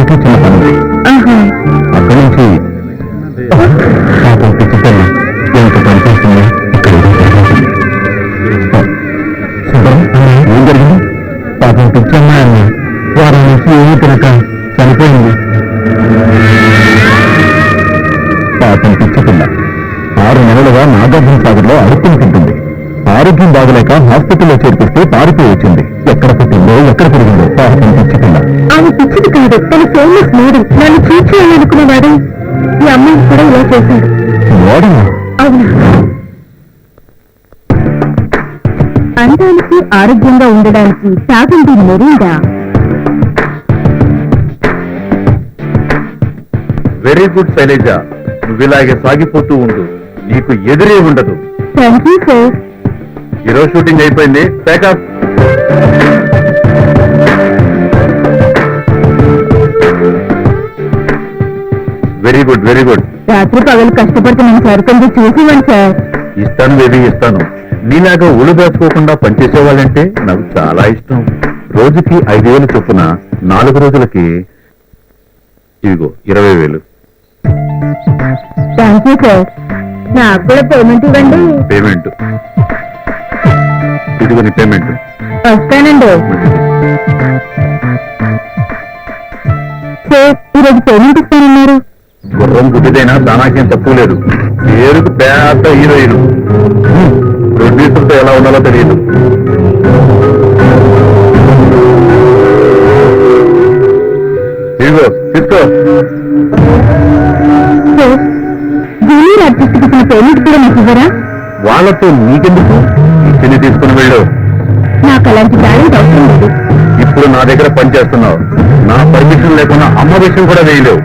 నాకే చిన్న పని. అక్కడి నుంచి పాపం పిచ్చితల్లి ఎంత పనిచేస్తుందో ఇక్కడ ఏం జరిగింది? పాపం పిచ్చమ్మాయన్న వారి నుంచి ఏమీ తినక చనిపోయింది. పాపం పిచ్చిపిల్ల 6 నెలలుగా నాగార్జున సాగర్ లో అడుక్కుని తింటుంది. ఆరోగ్యం బాగలేక హాస్పిటల్లో చేర్పిస్తే పారిపోయి వచ్చింది. ఎక్కడ పుట్టిందో ఎక్కడ పెరిగిందో పాపం పిచ్చిపిల్ల. ఆమె పిచ్చిది కాదు, తన ఫేమస్ మోడల్. నన్ను చీట్ చేయాలనుకునేవాడు ఈ అమ్మాయి కూడా ఇలా చేశాడు. మోడల్? అవునా? అందానికి ఆరోగ్యంగా ఉండడానికి తాగండి మెరిండా. వెరీ గుడ్ శైలజ, నువ్వు ఇలాగే సాగిపోతూ ఉండు, నీకు ఎదురే ఉండదు. Thank you sir. ఈరోజు షూటింగ్ అయిపోయింది, pack up. Very good very good. రాత్రి పగలు కష్టపడుతున్నాను సార్, కొంచెం చూసివ్వండి సార్. ఇస్తాను బేబీ ఇస్తాను. నీలాగా ఒళ్ళు వేసుకోకుండా పనిచేసేవాళ్ళంటే నాకు చాలా ఇష్టం. రోజుకి 5,000 చొప్పున 4 రోజులకి ఇదిగో 20,000. Thank you sir. నాకు కూడా పేమెంట్ ఇవ్వండి. పేమెంట్ ఇదిగో నీ పేమెంట్. వస్తానండి సార్. ఈరోజు పేమెంట్ ఇస్తానన్నారు. గుర్రం గుడ్డిదైనా దానాకేం తక్కువ లేదు. పేరుకు పెద్ద హీరోయిన్. ప్రొడ్యూసర్తో ఎలా ఉండాలో తెలియదు. ఇదిగో తీసుకో. సార్, జూనియర్ ఆర్టిస్ట్ కి పేమెంట్ కూడా నాకు ఇవ్వరా? వాళ్ళతో నీకెందుకు? ఇచ్చింది తీసుకుని వెళ్ళు. నాకు అలాంటి టాలెంట్ అవసరం లేదు. ఇప్పుడు నా దగ్గర పనిచేస్తున్నావు, నా పర్మిషన్ లేకుండా అమ్మ విషయం కూడా వేయలేవు.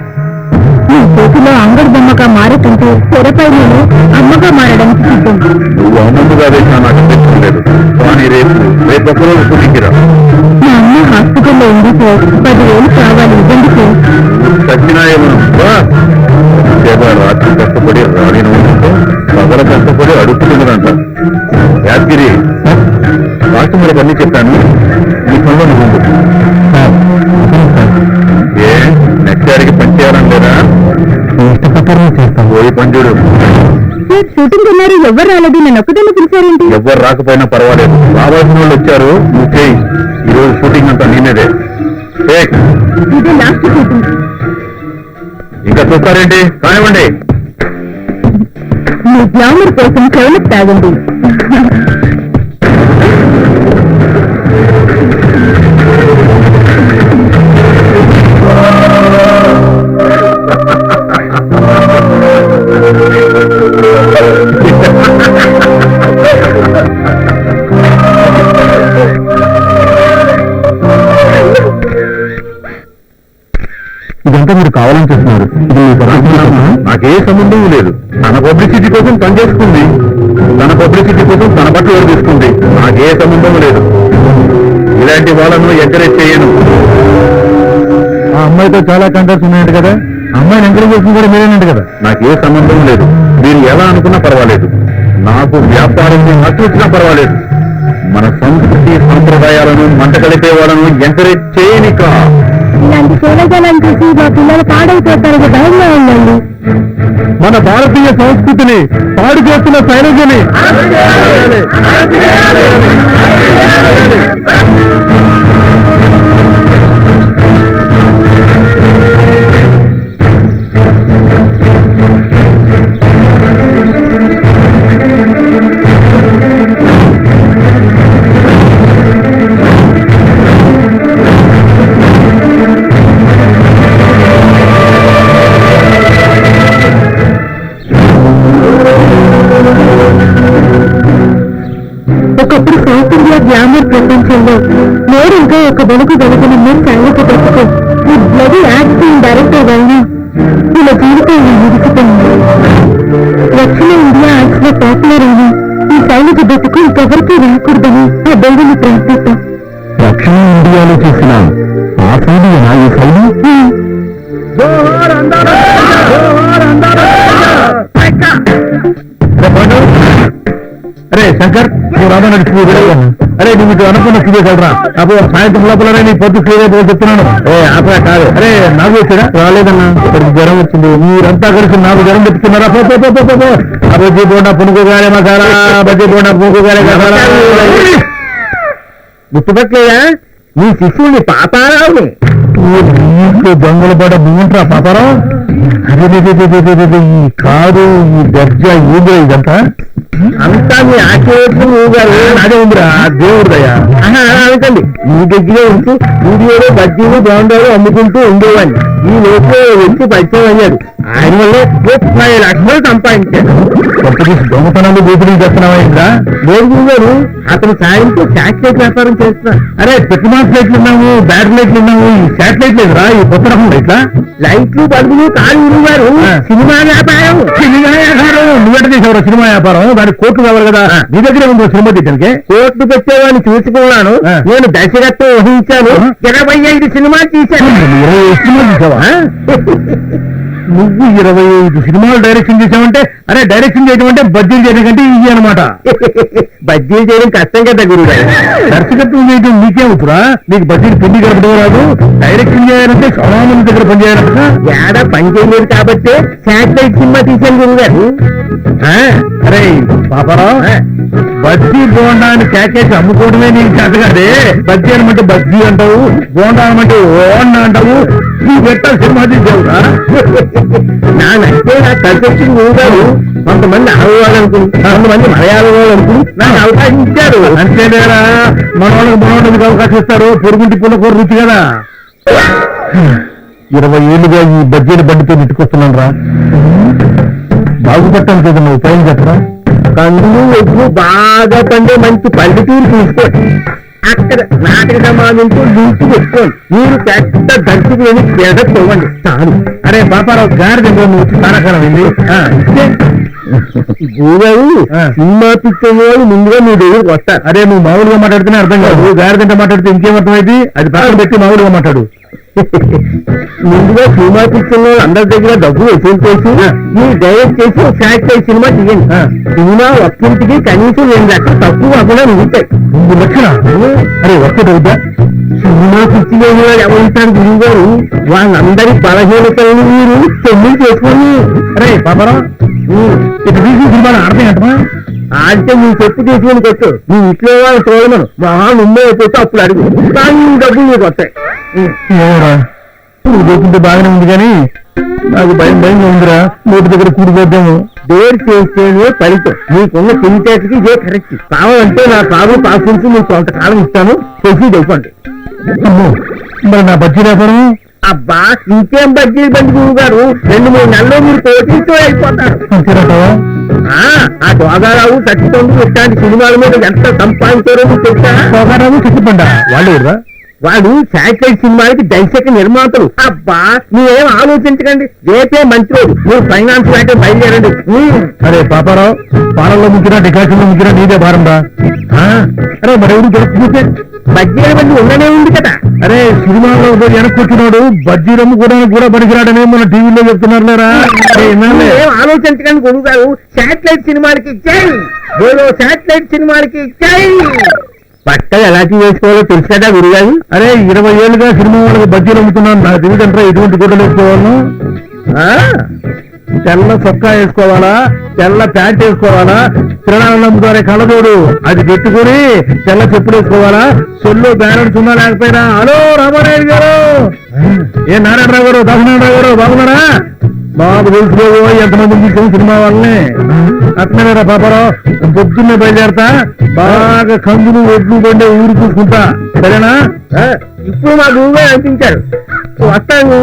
నీ చేతిలో అంగడి బొమ్మగా మారుతుంటే తెరపై నేను అమ్మగా మారడానికి సిద్ధం. నువ్వు అమ్మగా వేసినా నాకు తెచ్చుకోలేదు. కానీ రేపు ఒక్కరోజు షూటింగ్కి రా. మా అమ్మ హాస్పిటల్లో ఉంది సార్. 10,000 కావాలి, ఇవ్వండి సార్. సత్యనారాయణ రాత్రి కష్టపడి రాణి పగల కష్టపడి అడుగుతుందంట. యాదగిరి రాష్ట్రములకు అన్ని చెప్పాను, నీ పనులు నువ్వు. ఏ నెక్స్ట్ ఇయర్కి పని చేయాలని లేదా? పోయి పని చూడు. సార్, షూటింగ్ అన్నారు, ఎవరు రాలేదు, నన్ను ఒక్కదాన్ని పిలిచారేంటి? ఎవ్వరు రాకపోయినా పర్వాలేదు, రావాల్సిన వాళ్ళు వచ్చారు. నువ్వు చేయి. ఈరోజు షూటింగ్ అంతా నేనేదే. ఇదే లాస్ట్ షూటింగ్. ఇంకా చూస్తారేంటి? కానివ్వండి. మీ గ్లామర్ కోసం చెవులకు తాగండి. ఇదంతా మీరు కావాలని చేస్తున్నారు. నాకే సంబంధం లేదు. తన పబ్లిసిటీ కోసం పని చేసుకుంది, తన పబ్లిసిటీ కోసం తన బట్టలు తీసుకుంది. నాకే సంబంధం లేదు. ఇలాంటి వాళ్ళను ఎంకరేజ్ చేయను. ఆ అమ్మాయితో చాలా కంటెంట్స్ ఉన్నాయంట కదా, అమ్మాయిని ఎంకరేజ్ చేసింది కూడా మీరేనంట కదా. నాకే సంబంధం లేదు. మీరు ఎలా అనుకున్నా పర్వాలేదు. నాకు వ్యాపారం నచ్చి వచ్చినా పర్వాలేదు. మన సంస్కృతి సంప్రదాయాలను మంట కలిపే వాళ్ళను ఎంకరేజ్ చేయనిక. ఇలాంటి శైలజాలను చూసి మా పిల్లలు పాడైపోతారని భయంగా ఉందండి. మన భారతీయ సంస్కృతిని పాడు చేస్తున్న శైలజని ఒకప్పుడు సౌత్ ఇండియా గ్లామర్ ప్రపంచంలో నేడు ఇంకా ఒక వెనుక వెనుకనమ్మ సంగతి పెట్టుకో. ఈ బ్లడీ యాక్టింగ్ డైరెక్టర్ వలన ఇలా జీవితాన్ని ముగిసిపోయింది. దక్షిణ ఇండియా యాక్ట్స్ లో పాపులర్ అయిన ఈ శైలజ బతుకు ఇంకెవరికీ రాకూడదని ఆ దేవుని ప్రార్థిస్తాం. దక్షిణ ఇండియాలో చేసిన ఆ శైలి ఈ శైలి అరే శంకర్, నువ్వు రాదా నడిచిపోయి అరే నువ్వు ఇటు అనుకున్న చూసేసాడరా అప్పుడు సాయంత్రం లోపలనే నీ పొద్దు క్లియర్ అయిపోయి చెప్తున్నాను అక్కడ కాదు అరే నాకు వచ్చాడా రాలేదన్నా ఇక్కడికి జ్వరం వచ్చింది మీరంతా కలిసి నాకు జ్వరం తెప్పిస్తున్నారా ఆ బజ్జీ బోండా పునుకోగానే మసాలా బజ్జీ బోండా పునుకోగానే మసాలా గుర్తుపట్టలేదా నీ శిష్యుని పాపారావుని దొంగల పడ భూమింట్రా పాపారావు అదే ఈ కాదు ఈ దర్జా ఊబో ఇదంతా అంతా మీ ఆశీర్వచనం ఊగారు అదే ఉందిరా దేవుడిదయ్యా అనకండి మీ దగ్గరే ఉంటూ వీడియోలో బజ్జీలు బోండాలు అమ్ముకుంటూ ఉండేవాడిని ఈ లోపల వచ్చి పరిచయం అయ్యాడు ఆయన వల్లే 30 లక్షలు సంపాదించాడు దొంగతనాలు దోపిడీ చేస్తున్నావా లేదు గారు అతను సాయంతో శాటిలైట్ వ్యాపారం చేస్తున్నా అరే పెట్టుమాస్ లైట్లు ఉన్నాము బ్యాటరీ లైట్లు ఉన్నాము ఈ శాటిలైట్ లేదురా ఈ కొత్త రకం లైట్లా లైట్లు బల్బులు కాలు గారు సినిమా వ్యాపారం నువ్వెట చేసేవారు సినిమా వ్యాపారం దానికి కోట్లు కావాలి కదా నీ దగ్గరే ఉంది సినిమా తీయడానికి కోట్లు పెట్టేవాడిని చూసుకున్నాను నేను దర్శకత్వం వహించాను 25 సినిమాలు తీశాను 25 సినిమాలు తీసావా నువ్వు 25 సినిమాలు డైరెక్షన్ చేసావంటే అరే డైరెక్షన్ చేయడం అంటే బడ్జెట్ చేయడం కంటే ఇది అనమాట బడ్జెట్ చేయడం కష్టం కదా గురువు దర్శకత్వం చేయడం నీకేమవుతురా నీకు బడ్జెట్ పెళ్లి గడపడం రాదు డైరెక్షన్ చేయాలంటే చాలా మంది దగ్గర పని చేయాలంట ఏడా పని చేయలేదు కాబట్టి శాటిలైట్ సినిమా తీసాను గురువు గారు అరే పాపారావు బజ్జీ బోండా అని ప్యాకేజ్ అమ్ముకోవడమే నీకు చేత కాదే బజ్జీ అనమంటే బజ్జీ అంటావు బోండా అనమంటే ఓండా అంటావు ఈ పెట్ట సినిమా తీసావురా నా నచ్చే నాకు కలిసి నువ్వు గారు కొంతమంది ఆడవాళ్ళనుకుని కొంతమంది మలయాళం అనుకుని నాకు అవకాశం ఇచ్చారు అంతేలేరా మనవాళ్ళకి అవకాశం ఇస్తారు పొరుగుంటి పుల్ల కూర రుచి కదా 20 ఏళ్ళుగా ఈ బడ్జెట్ బండితో నెట్టుకొస్తున్నాను రా బాగుపడటానికి ఏదన్నా ఉపాయం చెప్పరా కన్ను ఎగ్గు బాగా పండే మంచి పల్లెటూరు తీసుకోండి అక్కడ నాటక సమాజంతో దూసి పెట్టుకోండి మీరు పెద్ద దర్శకులని ఎదక్కోవండి చాలు అరే పాపారావు గారి దగ్గర నువ్వు వచ్చి తారకాలం ఏంది గోగారు సినిమా పిక్చర్ వాళ్ళు ముందుగా నీ దగ్గరికి వస్తారు అరే నువ్వు మామూలుగా మాట్లాడితేనే అర్థం కాదు గారి దగ్గర మాట్లాడితే ఇంకేమర్థమైంది అది పక్కన పెట్టి మామూలుగా మాట్లాడు ముందుగా సినిమా పిక్చర్ అందరి దగ్గర డబ్బు వసూలు చేసి మీరు డైరెక్ట్ చేసి శాటిలైట్ సినిమా తీయండి సినిమా ఒక్కింటికి కనీసం 2 లక్షలు తక్కువ కాకుండా మిగుతాయి 2 లక్షలా అరే ఒక్కటవుతా సినిమా పిక్చర్ ఎవరుంటారు గురువు గారు వాళ్ళందరి బలహీనతలను మీరు చెల్లి చేసుకోండి అరే పాపరావు ఇటు తీసి సినిమాలు ఆడతాయి అంటమా ఆడితే నువ్వు చెప్పు తీసుకుని కొట్టు నీ ఇంట్లో వాళ్ళు చూడమను మహా నుమ్మే అయిపోతే అప్పుడు అడుగు కానీ డబ్బులు నీకు వస్తాయి నువ్వు చూస్తుంటే బాగానే ఉంది కానీ నాకు భయంగా ఉందిరా నోటి దగ్గర కూడిపోద్దాము డేర్ చేసేదే ఫలితం నీకున్న సింటేట్కి ఇదే కరెక్ట్ కావాలంటే నా కారు పాస్ నీకు కొంతకాలం ఇస్తాను ప్రొసీడ్ అయిపోండి అమ్మో మరి నా బడ్జీ వ్యాపారం అబ్బా ఇంకేం బడ్జీ బండి గురువు గారు 2-3 నెలల్లో మీరు కోటీతో అయిపోతారు అంతేనంటావా ఆ దోగారావు చచ్చిపోండు ఇట్లాంటి సినిమాల మీద ఎంత సంపాదించారో మీకు తెలుసా దోగారావు చచ్చిపోండా వాళ్ళు వాడు శాటిలైట్ సినిమాలకి దర్శక నిర్మాతలు అబ్బా మీరేం ఆలోచించకండి రేపే మంచి రోజు మీరు ఫైనాన్స్ బ్యాంక్ బయలుదేరండి అరే పాపారావు పాలల్లో ముంచినా డికాషన్లో ముంచినా నీదే భారం రా అరే మరెవరు దొరుకుతుంటే బజ్జీల బండి ఉండనే ఉంది కదా అరే సినిమాలో వెనక్కొచ్చినాడు బజ్జీ రమ్ముకోవడానికి కూడా పనికిరాడనే మన టీవీలో చెప్తున్నారు లేరా ఏం ఆలోచించకండి గురువు గారు శాటిలైట్ సినిమాలకి జై బోలో శాటిలైట్ సినిమాలకి జై బట్టలు ఎలాంటి వేసుకోవాలో తెలుసు కదా గురుగారు అరే 20 ఏళ్ళుగా సినిమా వాళ్ళకి బజ్జీలు అమ్ముతున్నాను నాకు తెలియదంటే ఎటువంటి గుడ్డలు వేసుకోవాలను తెల్ల చొక్కా వేసుకోవాలా తెల్ల ప్యాంట్ వేసుకోవాలా తిరణాల ద్వారా కళ్ళజోడు అది పెట్టుకుని తెల్ల చెప్పులు వేసుకోవాలా సొల్లు బ్యానర్ చున్నా లేకపోయినా హలో రామారాయుడు గారు ఏ నారాయణరావు గారు దాసనారాయణ గారు బాగున్నారా బాబు తెలుసుకోవో ఎంతమంది చూసాం సినిమా వాళ్ళని అట్లనేరా పాపారావు పొద్దున్నే బయలుదేరతా బాగా కందులు ఒడ్లు పండే ఊరు చూసుకుంటా సరేనా ఇప్పుడు మా గురువుగా అనిపించారు వస్తాను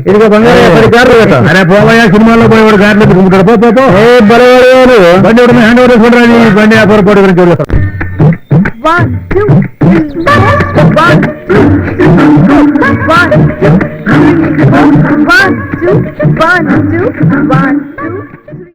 ఇదిగో బంగారు అరే పోవయ్యా సినిమాల్లో పోయేవాడు గారిలో తిరుగుతాడు పో బలవాడు బండి ఎవరైనా హ్యాండ్ ఓవర్ చేసుకుంటారు బండి వ్యాపారం పోటీ గురించి చూడతారు 1 2 1 2 1 2 1 2 1